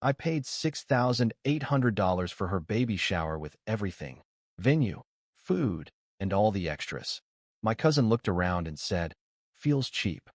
I paid $6,800 for her baby shower with everything. Venue, food, and all the extras. My cousin looked around and said, "Feels cheap."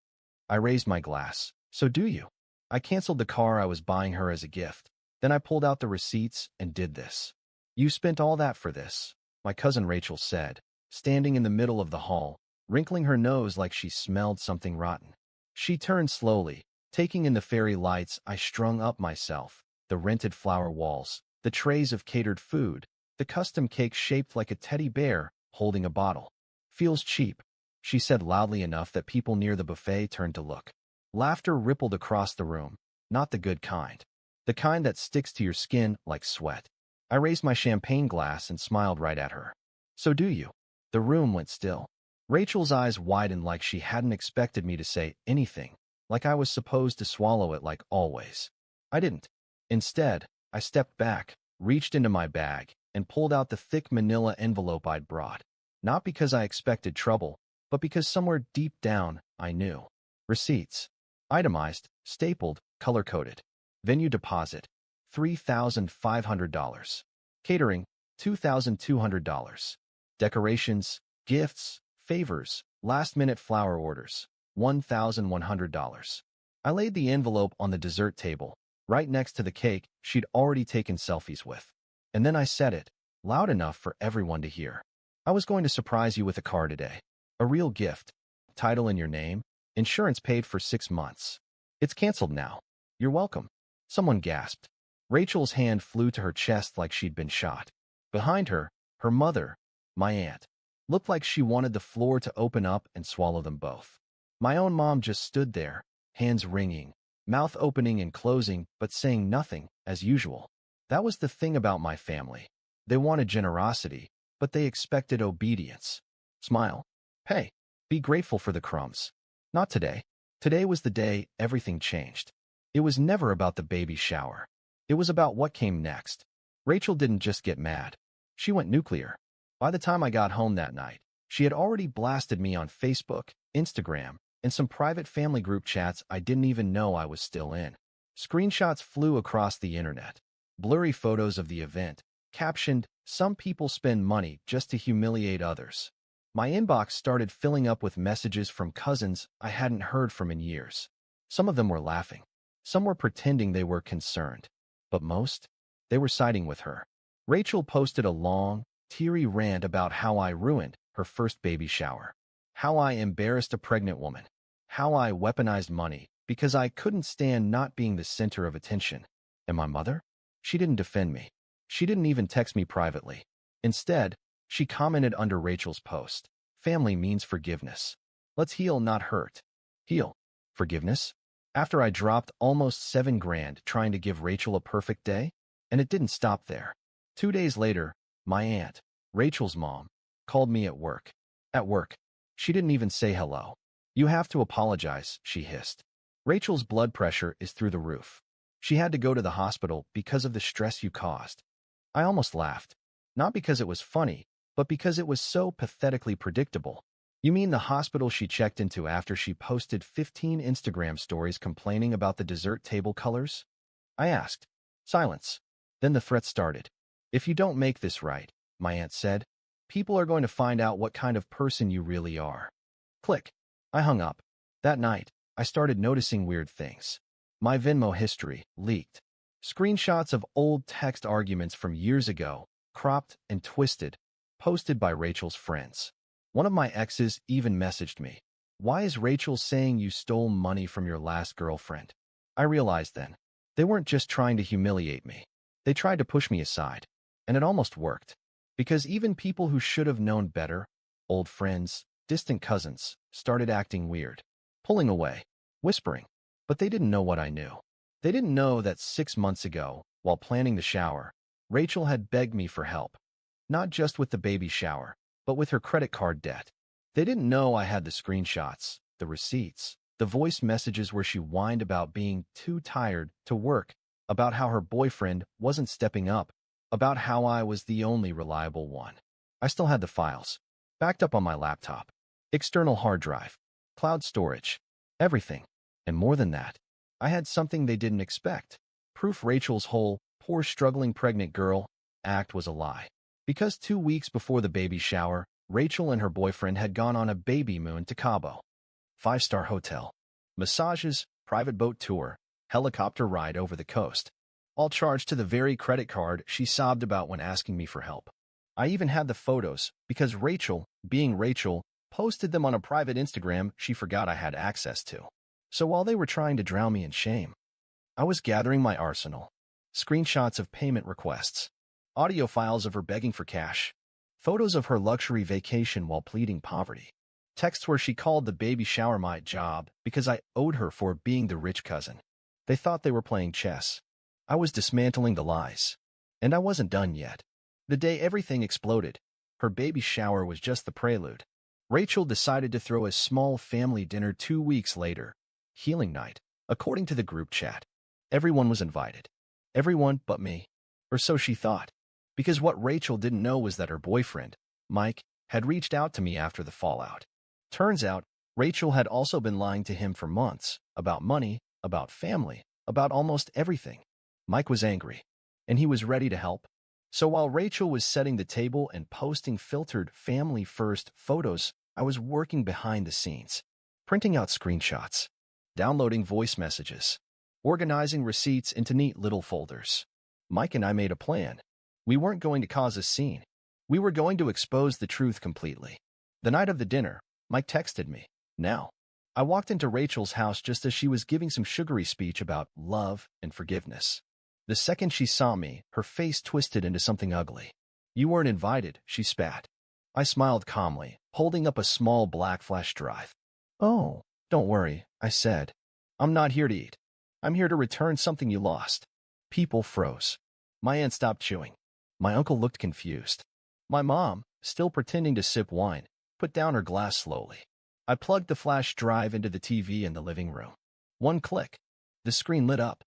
I raised my glass. "So do you?" I canceled the car I was buying her as a gift. Then I pulled out the receipts and did this. "You spent all that for this," my cousin Rachel said, standing in the middle of the hall, wrinkling her nose like she smelled something rotten. She turned slowly, taking in the fairy lights I strung up myself, the rented flower walls, the trays of catered food, the custom cake shaped like a teddy bear holding a bottle. "Feels cheap," she said loudly enough that people near the buffet turned to look. Laughter rippled across the room, not the good kind. The kind that sticks to your skin like sweat. I raised my champagne glass and smiled right at her. "So do you?" The room went still. Rachel's eyes widened like she hadn't expected me to say anything, like I was supposed to swallow it like always. I didn't. Instead, I stepped back, reached into my bag, and pulled out the thick manila envelope I'd brought. Not because I expected trouble, but because somewhere deep down, I knew. Receipts. Itemized, stapled, color-coded. Venue deposit, $3,500. Catering, $2,200. Decorations, gifts, favors, last-minute flower orders, $1,100. I laid the envelope on the dessert table, right next to the cake she'd already taken selfies with. And then I said it, loud enough for everyone to hear. "I was going to surprise you with a car today. A real gift. Title in your name. Insurance paid for 6 months. It's canceled now. You're welcome." Someone gasped. Rachel's hand flew to her chest like she'd been shot. Behind her, her mother, my aunt, looked like she wanted the floor to open up and swallow them both. My own mom just stood there, hands wringing, mouth opening and closing, but saying nothing, as usual. That was the thing about my family. They wanted generosity, but they expected obedience. Smile. Hey, be grateful for the crumbs. Not today. Today was the day everything changed. It was never about the baby shower. It was about what came next. Rachel didn't just get mad. She went nuclear. By the time I got home that night, she had already blasted me on Facebook, Instagram, and some private family group chats I didn't even know I was still in. Screenshots flew across the internet. Blurry photos of the event, captioned, "Some people spend money just to humiliate others." My inbox started filling up with messages from cousins I hadn't heard from in years. Some of them were laughing. Some were pretending they were concerned. But most, they were siding with her. Rachel posted a long, teary rant about how I ruined her first baby shower. How I embarrassed a pregnant woman. How I weaponized money because I couldn't stand not being the center of attention. And my mother? She didn't defend me. She didn't even text me privately. Instead, she commented under Rachel's post, "Family means forgiveness. Let's heal, not hurt." Heal. Forgiveness? After I dropped almost $7,000 trying to give Rachel a perfect day? And it didn't stop there. 2 days later, my aunt, Rachel's mom, called me at work. At work. She didn't even say hello. "You have to apologize," she hissed. "Rachel's blood pressure is through the roof. She had to go to the hospital because of the stress you caused." I almost laughed. Not because it was funny, but because it was so pathetically predictable. "You mean the hospital she checked into after she posted 15 Instagram stories complaining about the dessert table colors?" I asked. Silence. Then the threat started. "If you don't make this right," my aunt said, "people are going to find out what kind of person you really are." Click. I hung up. That night, I started noticing weird things. My Venmo history leaked. Screenshots of old text arguments from years ago, cropped and twisted, posted by Rachel's friends. One of my exes even messaged me. "Why is Rachel saying you stole money from your last girlfriend?" I realized then, they weren't just trying to humiliate me. They tried to push me aside. And it almost worked. Because even people who should have known better, old friends, distant cousins, started acting weird. Pulling away. Whispering. But they didn't know what I knew. They didn't know that 6 months ago, while planning the shower, Rachel had begged me for help. Not just with the baby shower, but with her credit card debt. They didn't know I had the screenshots, the receipts, the voice messages where she whined about being too tired to work, about how her boyfriend wasn't stepping up, about how I was the only reliable one. I still had the files, backed up on my laptop, external hard drive, cloud storage, everything. And more than that, I had something they didn't expect. Proof Rachel's whole, poor struggling pregnant girl act was a lie. Because 2 weeks before the baby shower, Rachel and her boyfriend had gone on a baby moon to Cabo. 5-star hotel, massages, private boat tour, helicopter ride over the coast. All charged to the very credit card she sobbed about when asking me for help. I even had the photos because Rachel, being Rachel, posted them on a private Instagram she forgot I had access to. So while they were trying to drown me in shame, I was gathering my arsenal. Screenshots of payment requests, audio files of her begging for cash, photos of her luxury vacation while pleading poverty, texts where she called the baby shower my job because I owed her for being the rich cousin. They thought they were playing chess. I was dismantling the lies. And I wasn't done yet. The day everything exploded, her baby shower was just the prelude. Rachel decided to throw a small family dinner 2 weeks later, healing night, according to the group chat. Everyone was invited. Everyone but me. Or so she thought. Because what Rachel didn't know was that her boyfriend, Mike, had reached out to me after the fallout. Turns out, Rachel had also been lying to him for months, about money, about family, about almost everything. Mike was angry, and he was ready to help. So while Rachel was setting the table and posting filtered family-first photos, I was working behind the scenes, printing out screenshots, downloading voice messages, organizing receipts into neat little folders. Mike and I made a plan. We weren't going to cause a scene. We were going to expose the truth completely. The night of the dinner, Mike texted me. Now, I walked into Rachel's house just as she was giving some sugary speech about love and forgiveness. The second she saw me, her face twisted into something ugly. "You weren't invited," she spat. I smiled calmly, holding up a small black flash drive. "Oh, don't worry," I said. "I'm not here to eat. I'm here to return something you lost." People froze. My aunt stopped chewing. My uncle looked confused. My mom, still pretending to sip wine, put down her glass slowly. I plugged the flash drive into the TV in the living room. One click. The screen lit up.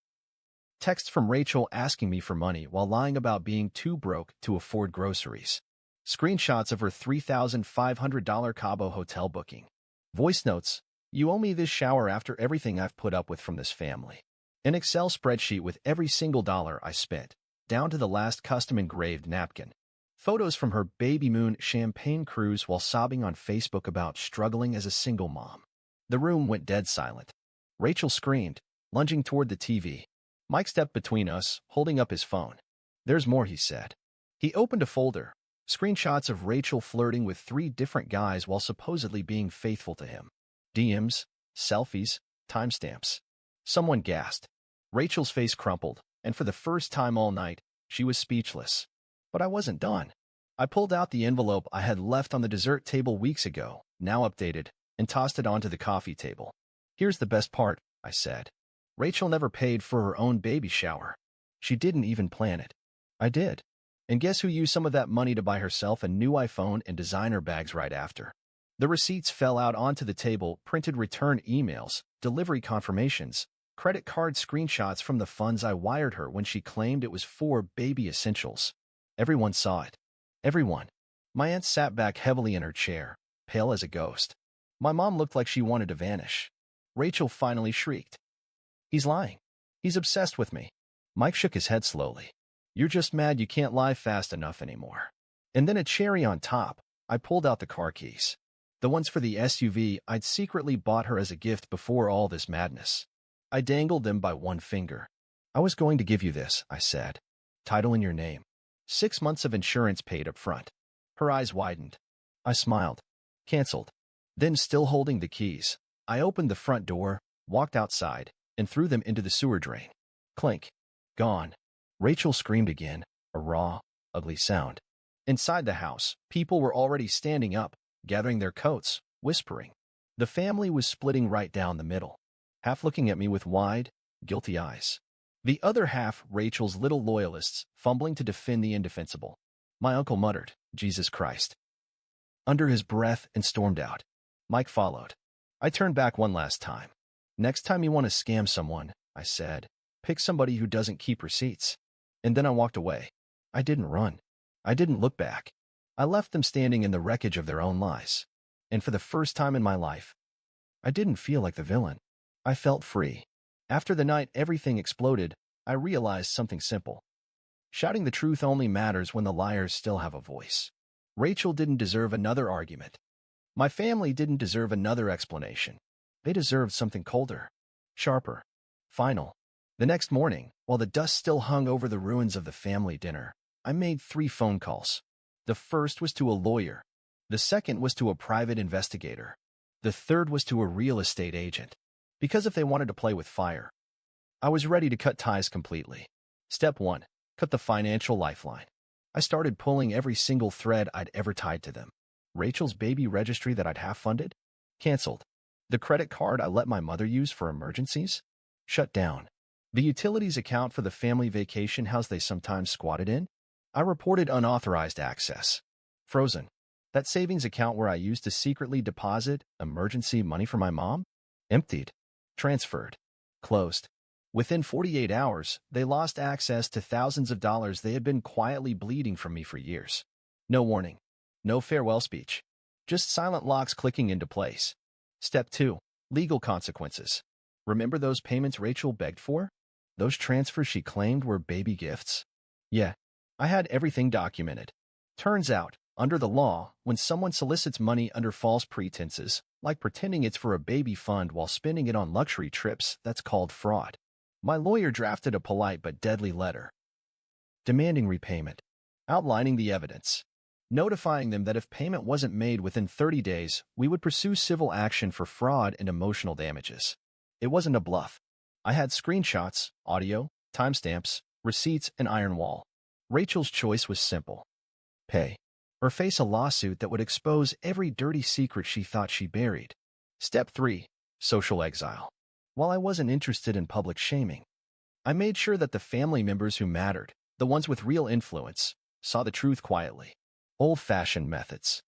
Text from Rachel asking me for money while lying about being too broke to afford groceries. Screenshots of her $3,500 Cabo hotel booking. Voice notes, "You owe me this shower after everything I've put up with from this family." An Excel spreadsheet with every single dollar I spent, down to the last custom-engraved napkin. Photos from her baby moon champagne cruise while sobbing on Facebook about struggling as a single mom. The room went dead silent. Rachel screamed, lunging toward the TV. Mike stepped between us, holding up his phone. "There's more," he said. He opened a folder, screenshots of Rachel flirting with 3 different guys while supposedly being faithful to him. DMs, selfies, timestamps. Someone gasped. Rachel's face crumpled, and for the first time all night, she was speechless. But I wasn't done. I pulled out the envelope I had left on the dessert table weeks ago, now updated, and tossed it onto the coffee table. "Here's the best part," I said. "Rachel never paid for her own baby shower. She didn't even plan it. I did. And guess who used some of that money to buy herself a new iPhone and designer bags right after?" The receipts fell out onto the table, printed return emails, delivery confirmations, credit card screenshots from the funds I wired her when she claimed it was for baby essentials. Everyone saw it. Everyone. My aunt sat back heavily in her chair, pale as a ghost. My mom looked like she wanted to vanish. Rachel finally shrieked. "He's lying. He's obsessed with me." Mike shook his head slowly. "You're just mad you can't lie fast enough anymore." And then a cherry on top, I pulled out the car keys. The ones for the SUV I'd secretly bought her as a gift before all this madness. I dangled them by one finger. "I was going to give you this," I said. "Title in your name. 6 months of insurance paid up front." Her eyes widened. I smiled. "Canceled." Then, still holding the keys, I opened the front door, walked outside, and threw them into the sewer drain. Clink. Gone. Rachel screamed again, a raw, ugly sound. Inside the house, people were already standing up, gathering their coats, whispering. The family was splitting right down the middle, half looking at me with wide, guilty eyes. The other half, Rachel's little loyalists, fumbling to defend the indefensible. My uncle muttered, "Jesus Christ," under his breath and stormed out. Mike followed. I turned back one last time. "Next time you want to scam someone," I said, "pick somebody who doesn't keep receipts." And then I walked away. I didn't run. I didn't look back. I left them standing in the wreckage of their own lies. And for the first time in my life, I didn't feel like the villain. I felt free. After the night everything exploded, I realized something simple. Shouting the truth only matters when the liars still have a voice. Rachel didn't deserve another argument. My family didn't deserve another explanation. They deserved something colder, sharper, final. The next morning, while the dust still hung over the ruins of the family dinner, I made 3 phone calls. The first was to a lawyer. The second was to a private investigator. The third was to a real estate agent. Because if they wanted to play with fire, I was ready to cut ties completely. Step 1. Cut the financial lifeline. I started pulling every single thread I'd ever tied to them. Rachel's baby registry that I'd half-funded? Canceled. The credit card I let my mother use for emergencies? Shut down. The utilities account for the family vacation house they sometimes squatted in? I reported unauthorized access. Frozen. That savings account where I used to secretly deposit emergency money for my mom? Emptied. Transferred. Closed. Within 48 hours, they lost access to thousands of dollars they had been quietly bleeding from me for years. No warning. No farewell speech. Just silent locks clicking into place. Step 2. Legal consequences. Remember those payments Rachel begged for? Those transfers she claimed were baby gifts? Yeah, I had everything documented. Turns out, under the law, when someone solicits money under false pretenses, like pretending it's for a baby fund while spending it on luxury trips, that's called fraud. My lawyer drafted a polite but deadly letter, demanding repayment, outlining the evidence, notifying them that if payment wasn't made within 30 days, we would pursue civil action for fraud and emotional damages. It wasn't a bluff. I had screenshots, audio, timestamps, receipts, and iron wall. Rachel's choice was simple. Pay, or face a lawsuit that would expose every dirty secret she thought she buried. Step 3. Social exile. While I wasn't interested in public shaming, I made sure that the family members who mattered, the ones with real influence, saw the truth quietly. Old-fashioned methods.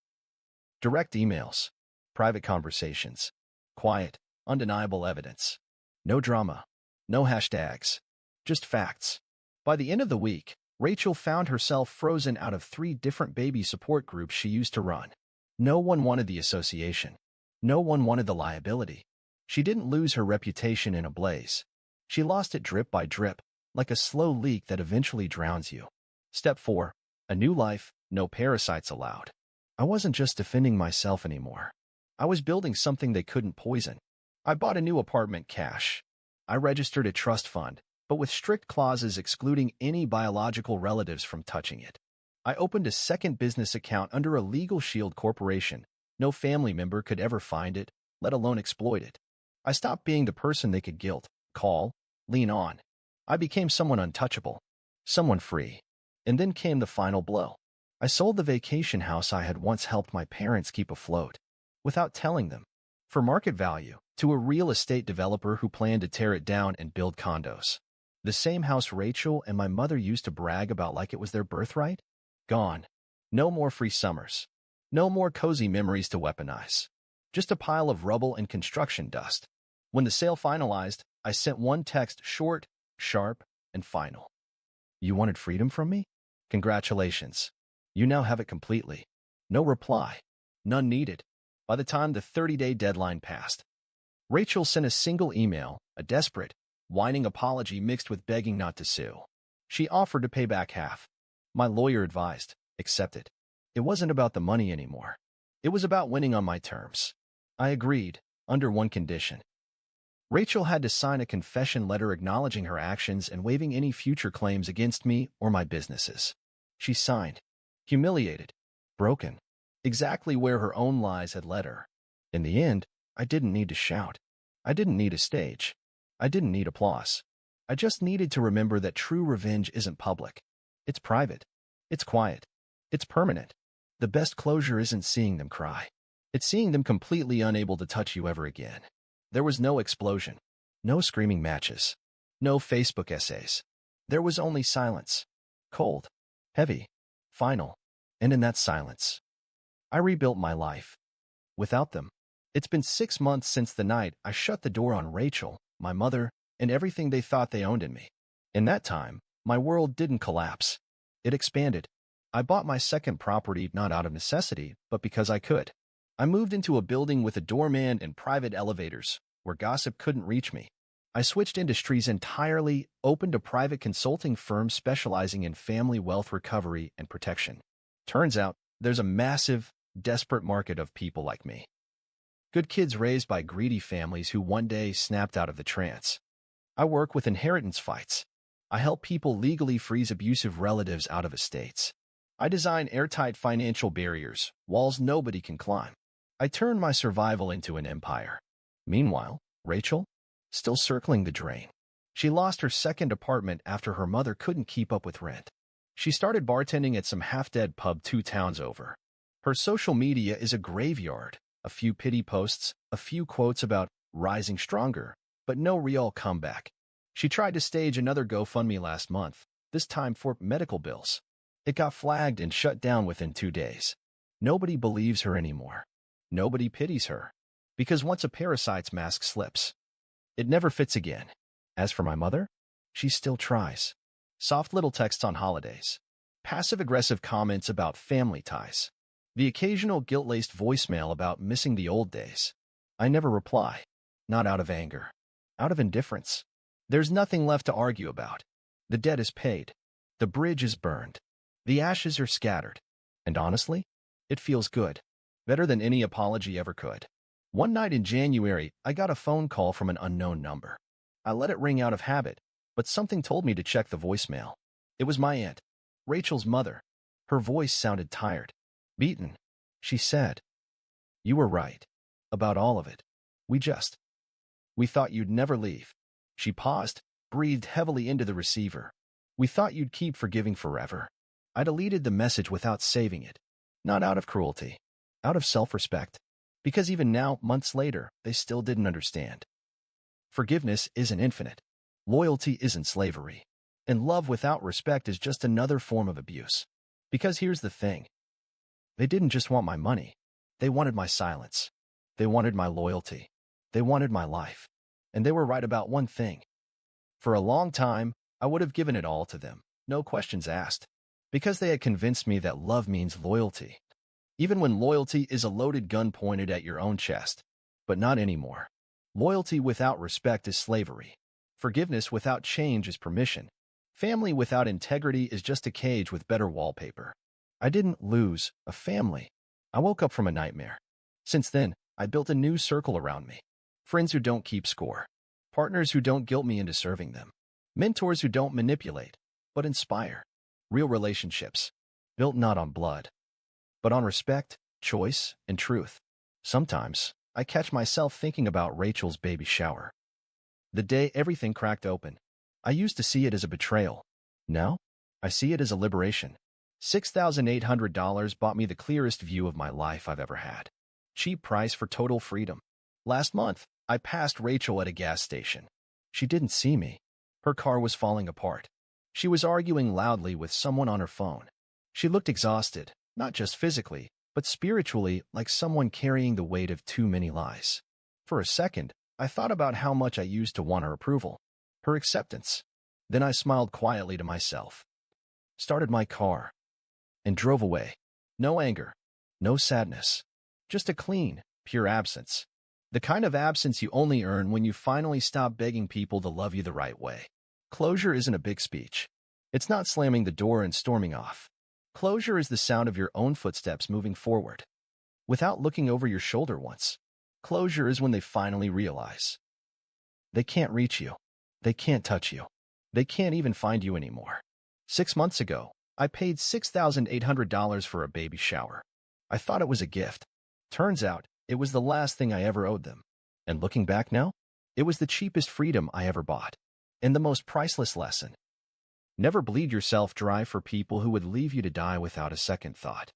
Direct emails, private conversations, quiet, undeniable evidence. No drama, no hashtags, just facts. By the end of the week, Rachel found herself frozen out of 3 different baby support groups she used to run. No one wanted the association. No one wanted the liability. She didn't lose her reputation in a blaze. She lost it drip by drip, like a slow leak that eventually drowns you. Step 4. A new life, no parasites allowed. I wasn't just defending myself anymore. I was building something they couldn't poison. I bought a new apartment cash. I registered a trust fund, but with strict clauses excluding any biological relatives from touching it. I opened a second business account under a legal shield corporation. No family member could ever find it, let alone exploit it. I stopped being the person they could guilt, call, lean on. I became someone untouchable, someone free. And then came the final blow. I sold the vacation house I had once helped my parents keep afloat, without telling them, for market value, to a real estate developer who planned to tear it down and build condos. The same house Rachel and my mother used to brag about like it was their birthright? Gone. No more free summers. No more cozy memories to weaponize. Just a pile of rubble and construction dust. When the sale finalized, I sent one text, short, sharp, and final. You wanted freedom from me? Congratulations. You now have it completely. No reply. None needed. By the time the 30-day deadline passed, Rachel sent a single email, a desperate, whining apology mixed with begging not to sue. She offered to pay back half. My lawyer advised, accept it. It wasn't about the money anymore. It was about winning on my terms. I agreed, under one condition. Rachel had to sign a confession letter acknowledging her actions and waiving any future claims against me or my businesses. She signed, humiliated, broken, exactly where her own lies had led her. In the end, I didn't need to shout. I didn't need a stage. I didn't need applause. I just needed to remember that true revenge isn't public. It's private. It's quiet. It's permanent. The best closure isn't seeing them cry. It's seeing them completely unable to touch you ever again. There was no explosion, no screaming matches, no Facebook essays. There was only silence. Cold, heavy, final. And in that silence, I rebuilt my life. Without them, it's been 6 months since the night I shut the door on Rachel, my mother, and everything they thought they owned in me. In that time, my world didn't collapse. It expanded. I bought my second property not out of necessity, but because I could. I moved into a building with a doorman and private elevators, where gossip couldn't reach me. I switched industries entirely, opened a private consulting firm specializing in family wealth recovery and protection. Turns out, there's a massive, desperate market of people like me. Good kids raised by greedy families who one day snapped out of the trance. I work with inheritance fights. I help people legally freeze abusive relatives out of estates. I design airtight financial barriers, walls nobody can climb. I turn my survival into an empire. Meanwhile, Rachel? Still circling the drain. She lost her second apartment after her mother couldn't keep up with rent. She started bartending at some half-dead pub 2 towns over. Her social media is a graveyard. A few pity posts, a few quotes about rising stronger, but no real comeback. She tried to stage another GoFundMe last month, this time for medical bills. It got flagged and shut down within 2 days. Nobody believes her anymore. Nobody pities her. Because once a parasite's mask slips, it never fits again. As for my mother, she still tries. Soft little texts on holidays. Passive-aggressive comments about family ties. The occasional guilt-laced voicemail about missing the old days. I never reply. Not out of anger. Out of indifference. There's nothing left to argue about. The debt is paid. The bridge is burned. The ashes are scattered. And honestly, it feels good. Better than any apology ever could. One night in January, I got a phone call from an unknown number. I let it ring out of habit, but something told me to check the voicemail. It was my aunt, Rachel's mother. Her voice sounded tired. Beaten. She said, "You were right. About all of it. We thought you'd never leave." She paused, breathed heavily into the receiver. "We thought you'd keep forgiving forever." I deleted the message without saving it. Not out of cruelty. Out of self-respect. Because even now, months later, they still didn't understand. Forgiveness isn't infinite. Loyalty isn't slavery. And love without respect is just another form of abuse. Because here's the thing. They didn't just want my money. They wanted my silence. They wanted my loyalty. They wanted my life. And they were right about one thing. For a long time, I would have given it all to them, no questions asked. Because they had convinced me that love means loyalty. Even when loyalty is a loaded gun pointed at your own chest. But not anymore. Loyalty without respect is slavery. Forgiveness without change is permission. Family without integrity is just a cage with better wallpaper. I didn't lose a family. I woke up from a nightmare. Since then, I built a new circle around me. Friends who don't keep score. Partners who don't guilt me into serving them. Mentors who don't manipulate, but inspire. Real relationships. Built not on blood, but on respect, choice, and truth. Sometimes, I catch myself thinking about Rachel's baby shower. The day everything cracked open. I used to see it as a betrayal. Now, I see it as a liberation. $6,800 bought me the clearest view of my life I've ever had. Cheap price for total freedom. Last month, I passed Rachel at a gas station. She didn't see me. Her car was falling apart. She was arguing loudly with someone on her phone. She looked exhausted, not just physically, but spiritually, like someone carrying the weight of too many lies. For a second, I thought about how much I used to want her approval, her acceptance. Then I smiled quietly to myself, started my car, and drove away. No anger, no sadness, just a clean, pure absence. The kind of absence you only earn when you finally stop begging people to love you the right way. Closure isn't a big speech. It's not slamming the door and storming off. Closure is the sound of your own footsteps moving forward, without looking over your shoulder once. Closure is when they finally realize they can't reach you. They can't touch you. They can't even find you anymore. 6 months ago, I paid $6,800 for a baby shower. I thought it was a gift. Turns out, it was the last thing I ever owed them. And looking back now, it was the cheapest freedom I ever bought. And the most priceless lesson. Never bleed yourself dry for people who would leave you to die without a second thought.